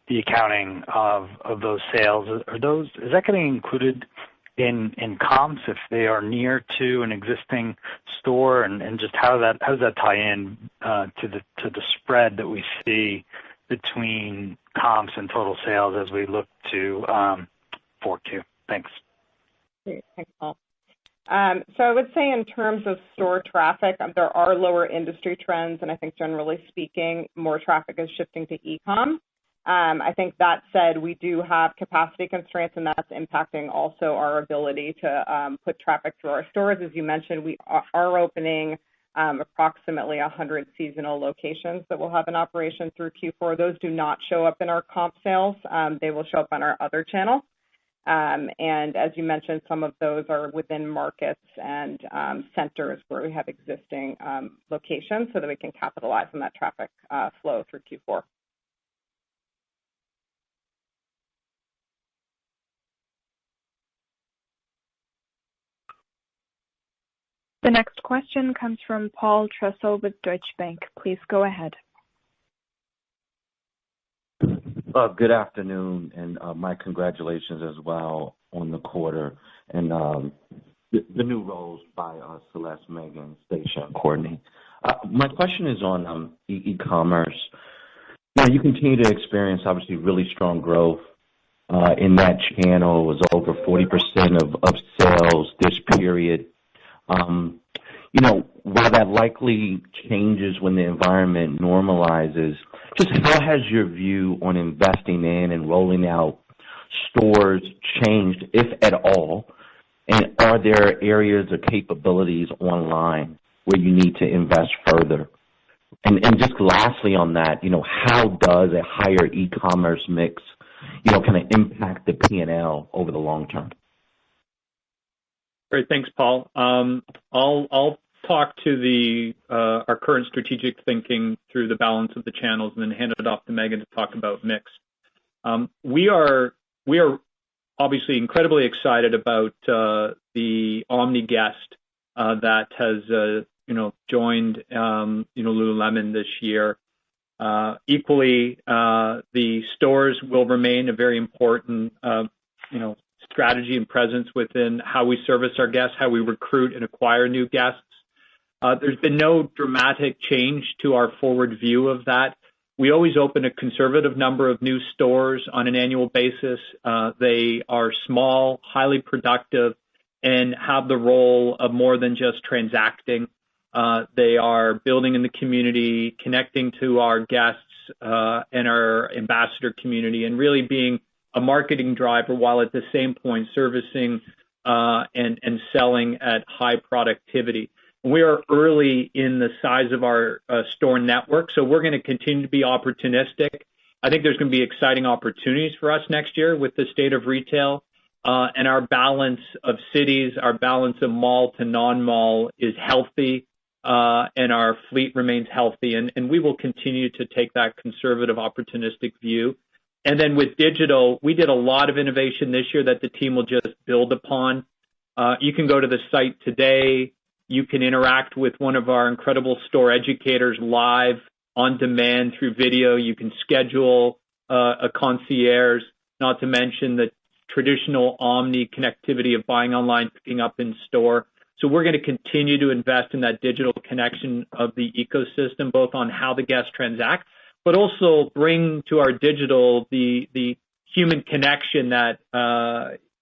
the accounting of those sales. Is that getting included in comps if they are near to an existing store, and just how does that tie in to the spread that we see between comps and total sales as we look to 4Q? Thanks. Great. Thanks, Paul. So I would say in terms of store traffic, there are lower industry trends, and I think generally speaking, more traffic is shifting to e-com. I think that said, we do have capacity constraints, and that's impacting also our ability to put traffic through our stores. As you mentioned, we are opening approximately 100 seasonal locations that will have an operation through Q4. Those do not show up in our comp sales. They will show up on our other channel. And as you mentioned, some of those are within markets and centers where we have existing locations so that we can capitalize on that traffic flow through Q4. The next question comes from Paul Trussell with Deutsche Bank. Please go ahead. Good afternoon, and my congratulations as well on the quarter and the new roles by Celeste, Megan, Stacia, and Courtney. My question is on e-commerce. You continue to experience obviously really strong growth in that channel. It was over 40% of sales this period. While that likely changes when the environment normalizes, just how has your view on investing in and rolling out stores changed, if at all? And are there areas or capabilities online where you need to invest further? And just lastly on that, how does a higher e-commerce mix, kind of impact the P&L over the long term? Great. Thanks, Paul. I'll talk to our current strategic thinking through the balance of the channels and then hand it off to Megan to talk about mix. We are obviously incredibly excited about the Omni guest that has joined Lululemon this year. Equally, the stores will remain a very important strategy and presence within how we service our guests, how we recruit and acquire new guests. There's been no dramatic change to our forward view of that. We always open a conservative number of new stores on an annual basis. They are small, highly productive, and have the role of more than just transacting. They are building in the community, connecting to our guests and our ambassador community, and really being a marketing driver while at the same point servicing and selling at high productivity. We are early in the size of our store network, so we're going to continue to be opportunistic. I think there's going to be exciting opportunities for us next year with the state of retail, and our balance of cities, our balance of mall to non-mall is healthy, and our fleet remains healthy, and we will continue to take that conservative, opportunistic view. And then with digital, we did a lot of innovation this year that the team will just build upon. You can go to the site today. You can interact with one of our incredible store educators live on demand through video. You can schedule a concierge, not to mention the traditional omni connectivity of buying online, picking up in store. So we're going to continue to invest in that digital connection of the ecosystem, both on how the guests transact, but also bring to our digital the human connection that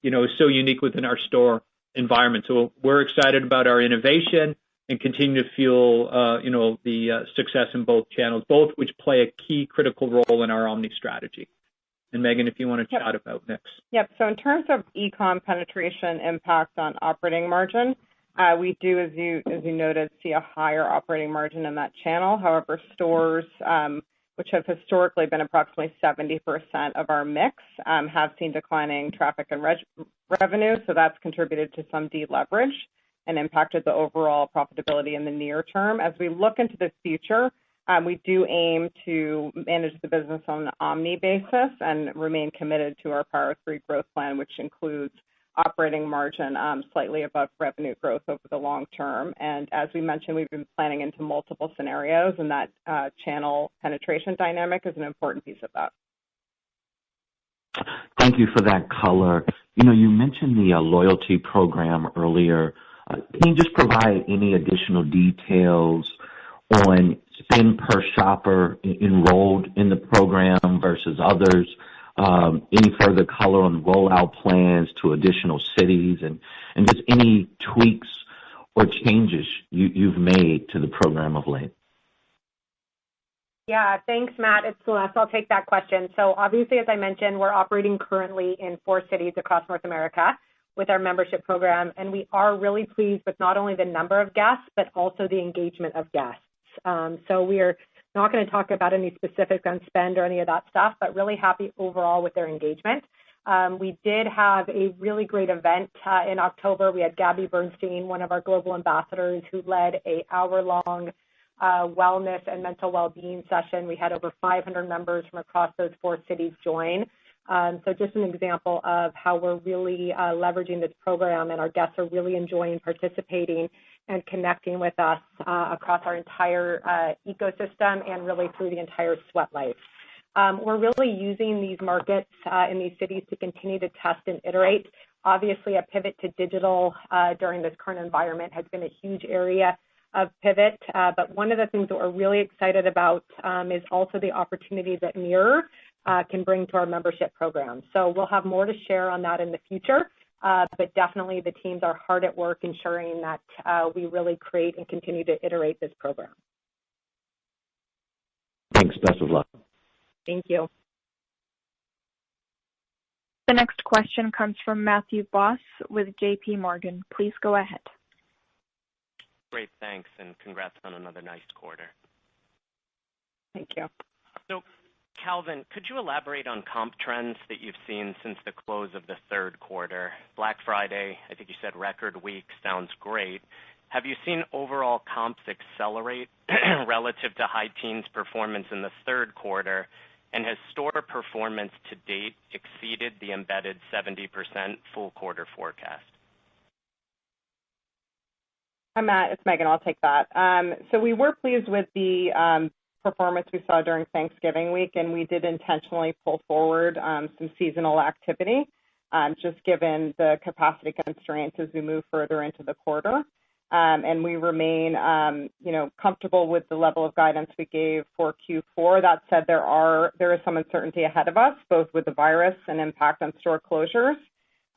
is so unique within our store environment. So we're excited about our innovation and continue to feel the success in both channels, both which play a key critical role in our omni strategy. And Megan, if you want to chat about mix. Yep. So in terms of ecom penetration impact on operating margin, we do, as you noted, see a higher operating margin in that channel. However, stores which have historically been approximately 70% of our mix, have seen declining traffic and revenue, so that's contributed to some deleverage and impacted the overall profitability in the near term. As we look into the future, we do aim to manage the business on an omni basis and remain committed to our Power of Three growth plan, which includes operating margin slightly above revenue growth over the long term. And as we mentioned, we've been planning into multiple scenarios, and that channel penetration dynamic is an important piece of that. Thank you for that color. You mentioned the loyalty program earlier. Can you just provide any additional details on spend per shopper enrolled in the program versus others? Any further color on rollout plans to additional cities and just any tweaks or changes you've made to the program of late? Yeah, thanks, Matt. It's Celeste. I'll take that question. So obviously, as I mentioned, we're operating currently in 4 cities across North America with our membership program, and we are really pleased with not only the number of guests, but also the engagement of guests. So we are not going to talk about any specifics on spend or any of that stuff, but really happy overall with their engagement. We did have a really great event in October. We had Gabby Bernstein, one of our global ambassadors, who led an hour-long wellness and mental well-being session. We had over 500 members from across those 4 cities join. So just an example of how we're really leveraging this program, and our guests are really enjoying participating and connecting with us across our entire ecosystem and really through the entire Sweat Life. We're really using these markets in these cities to continue to test and iterate. Obviously, a pivot to digital during this current environment has been a huge area of pivot, but one of the things that we're really excited about is also the opportunity that Mirror can bring to our membership program. So we'll have more to share on that in the future, but definitely the teams are hard at work ensuring that we really create and continue to iterate this program. Thanks. Best of luck. Thank you. The next question comes from Matthew Boss with JP Morgan. Please go ahead. Great, thanks, and congrats on another nice quarter. Thank you. So, Calvin, could you elaborate on comp trends that you've seen since the close of the third quarter? Black Friday, I think you said record week, sounds great. Have you seen overall comps accelerate relative to high teens performance in the third quarter? And has store performance to date exceeded the embedded 70% full quarter forecast? Hi, Matt. It's Megan. I'll take that. So we were pleased with the performance we saw during Thanksgiving week, and we did intentionally pull forward some seasonal activity, just given the capacity constraints as we move further into the quarter. And we remain, comfortable with the level of guidance we gave for Q4. That said, there is some uncertainty ahead of us, both with the virus and impact on store closures,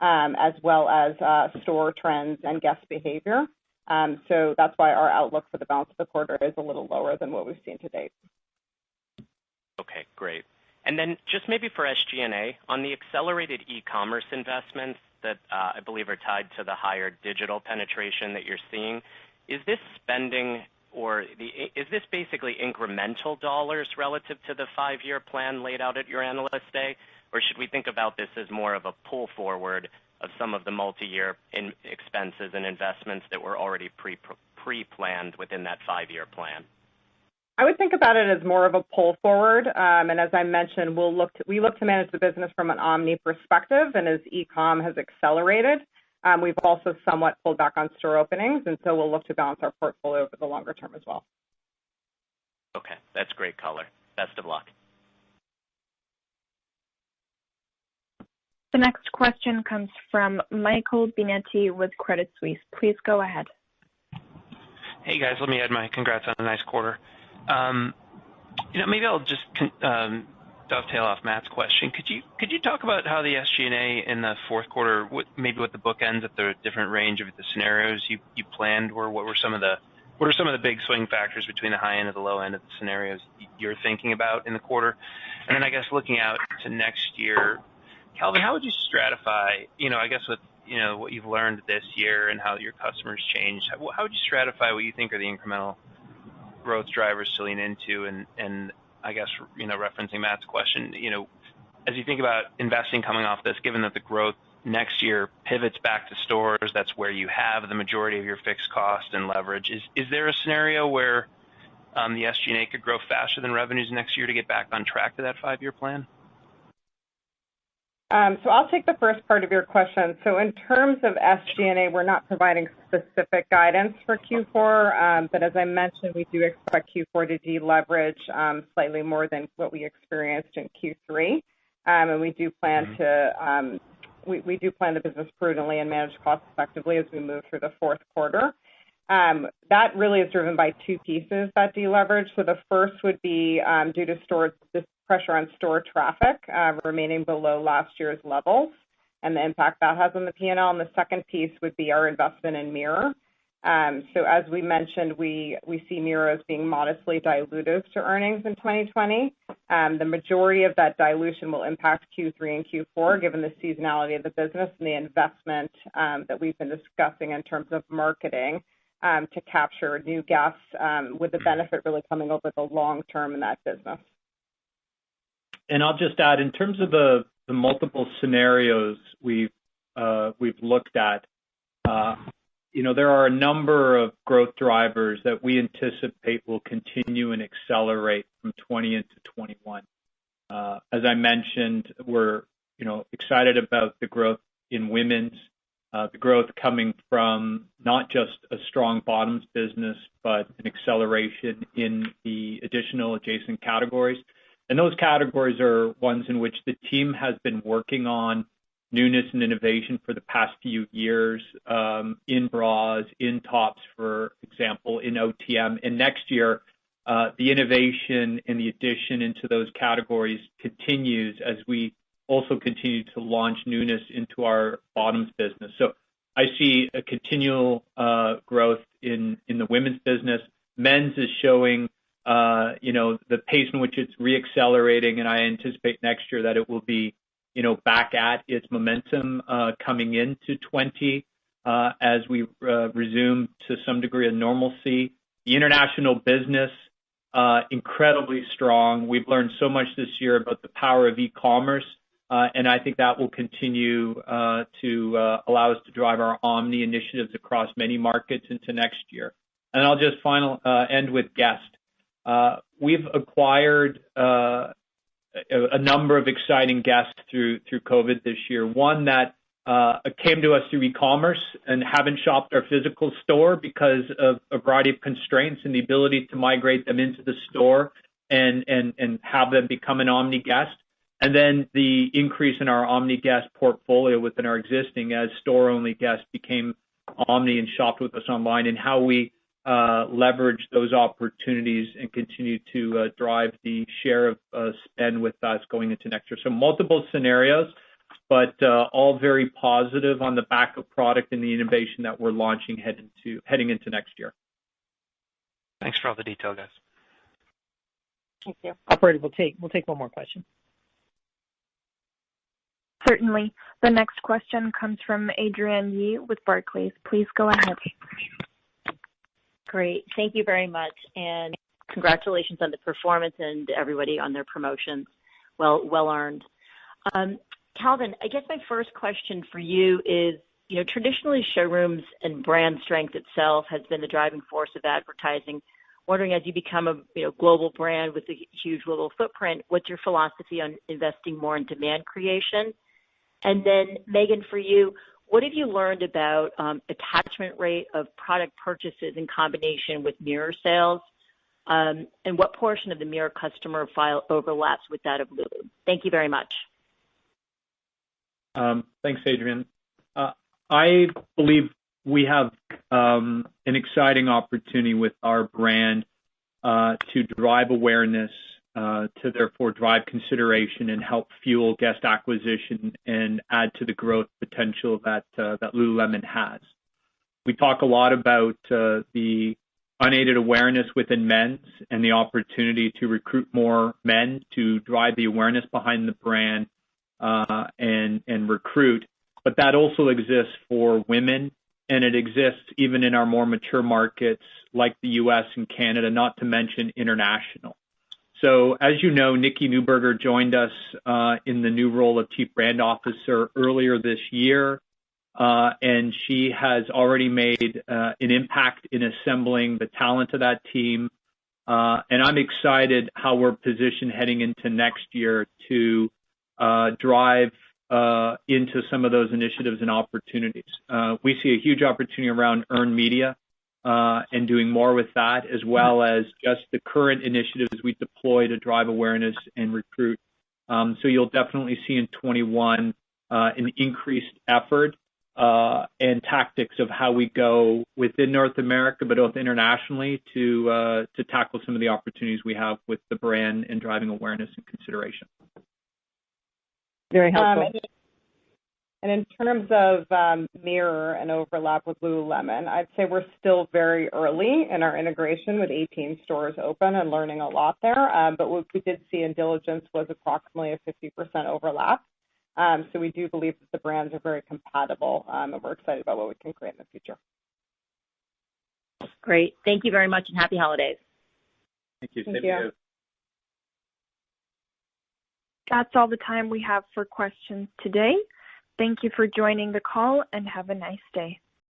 as well as store trends and guest behavior. So that's why our outlook for the balance of the quarter is a little lower than what we've seen to date. Okay, great. And then just maybe for SG&A, on the accelerated e-commerce investments that I believe are tied to the higher digital penetration that you're seeing, is this spending is this basically incremental dollars relative to the 5-year plan laid out at your Analyst Day? Or should we think about this as more of a pull forward of some of the multi-year expenses and investments that were already pre-planned within that 5-year plan? I would think about it as more of a pull forward. And as I mentioned, we look to manage the business from an omni perspective, and as e-com has accelerated, we've also somewhat pulled back on store openings, and so we'll look to balance our portfolio over the longer term as well. Okay, that's great color. Best of luck. The next question comes from Michael Binetti with Credit Suisse. Please go ahead. Hey guys, let me add my congrats on a nice quarter. Maybe I'll just dovetail off Matt's question. Could you talk about how the SG&A in the fourth quarter, maybe what the bookends at the different range of the scenarios you planned were? What are some of the big swing factors between the high end and the low end of the scenarios you're thinking about in the quarter? And then I guess looking out to next year, Calvin, how would you stratify, I guess with, what you've learned this year and how your customers changed, how would you stratify what you think are the incremental growth drivers to lean into and I guess, referencing Matt's question, as you think about investing coming off this, given that the growth next year pivots back to stores, that's where you have the majority of your fixed cost and leverage. Is there a scenario where the SG&A could grow faster than revenues next year to get back on track to that 5-year plan? So I'll take the first part of your question. So in terms of SG&A, we're not providing specific guidance for Q4, but as I mentioned, we do expect Q4 to deleverage slightly more than what we experienced in Q3, and we do plan to we do plan the business prudently and manage costs effectively as we move through the fourth quarter. That really is driven by two pieces, that deleverage. So the first would be due to this pressure on store traffic remaining below last year's levels and the impact that has on the P&L. And the second piece would be our investment in Mirror. So as we mentioned, we see Mirror as being modestly dilutive to earnings in 2020. The majority of that dilution will impact Q3 and Q4, given the seasonality of the business and the investment that we've been discussing in terms of marketing to capture new guests, with the benefit really coming over the long term in that business. And I'll just add, in terms of the multiple scenarios we've looked at, there are a number of growth drivers that we anticipate will continue and accelerate from 20 into 21. As I mentioned, we're excited about the growth in women's, the growth coming from not just a strong bottoms business, but an acceleration in the additional adjacent categories. And those categories are ones in which the team has been working on newness and innovation for the past few years, in bras, in tops, for example, in OTM. And next year, the innovation and the addition into those categories continues as we also continue to launch newness into our bottoms business. So I see a continual growth in the women's business. Men's is showing the pace in which it's reaccelerating, and I anticipate next year that it will be back at its momentum coming into 20 as we resume to some degree of normalcy. The international business, incredibly strong. We've learned so much this year about the power of e-commerce, and I think that will continue to allow us to drive our omni initiatives across many markets into next year. And I'll just end with guest. We've acquired a number of exciting guests through COVID this year. One that came to us through e-commerce and haven't shopped our physical store because of a variety of constraints, and the ability to migrate them into the store and have them become an omni guest. And then the increase in our omni guest portfolio within our existing, as store-only guests became omni and shopped with us online, and how we leverage those opportunities and continue to drive the share of spend with us going into next year. So multiple scenarios, but all very positive on the back of product and the innovation that we're launching heading into next year. Thanks for all the detail, guys. Thank you. Operator, we'll take one more question. Certainly. The next question comes from Adrienne Yih with Barclays. Please go ahead. Great. Thank you very much, and congratulations on the performance and everybody on their promotions. Well earned. Calvin, I guess my first question for you is, traditionally showrooms and brand strength itself has been the driving force of advertising. Wondering, as you become a global brand with a huge global footprint, what's your philosophy on investing more in demand creation? And then, Megan, for you, what have you learned about attachment rate of product purchases in combination with Mirror sales? And what portion of the Mirror customer file overlaps with that of Lulu? Thank you very much. Thanks, Adrienne. I believe we have an exciting opportunity with our brand to drive awareness, to therefore drive consideration and help fuel guest acquisition and add to the growth potential that Lululemon has. We talk a lot about the unaided awareness within men's and the opportunity to recruit more men to drive the awareness behind the brand and recruit. But that also exists for women, and it exists even in our more mature markets like the U.S. and Canada, not to mention international. So as you know, Nikki Newberger joined us in the new role of Chief Brand Officer earlier this year, and she has already made an impact in assembling the talent of that team. And I'm excited how we're positioned heading into next year to drive into some of those initiatives and opportunities. We see a huge opportunity around earned media and doing more with that, as well as just the current initiatives we deploy to drive awareness and recruit. So you'll definitely see in 21 an increased effort and tactics of how we go within North America, but also internationally to tackle some of the opportunities we have with the brand and driving awareness and consideration. Very helpful. And in terms of mirror and overlap with Lululemon, I'd say we're still very early in our integration with 18 stores open and learning a lot there. But what we did see in diligence was approximately a 50% overlap. So we do believe that the brands are very compatible, and we're excited about what we can create in the future. Great. Thank you very much, and happy holidays. Thank you. Thank you. That's all the time we have for questions today. Thank you for joining the call, and have a nice day.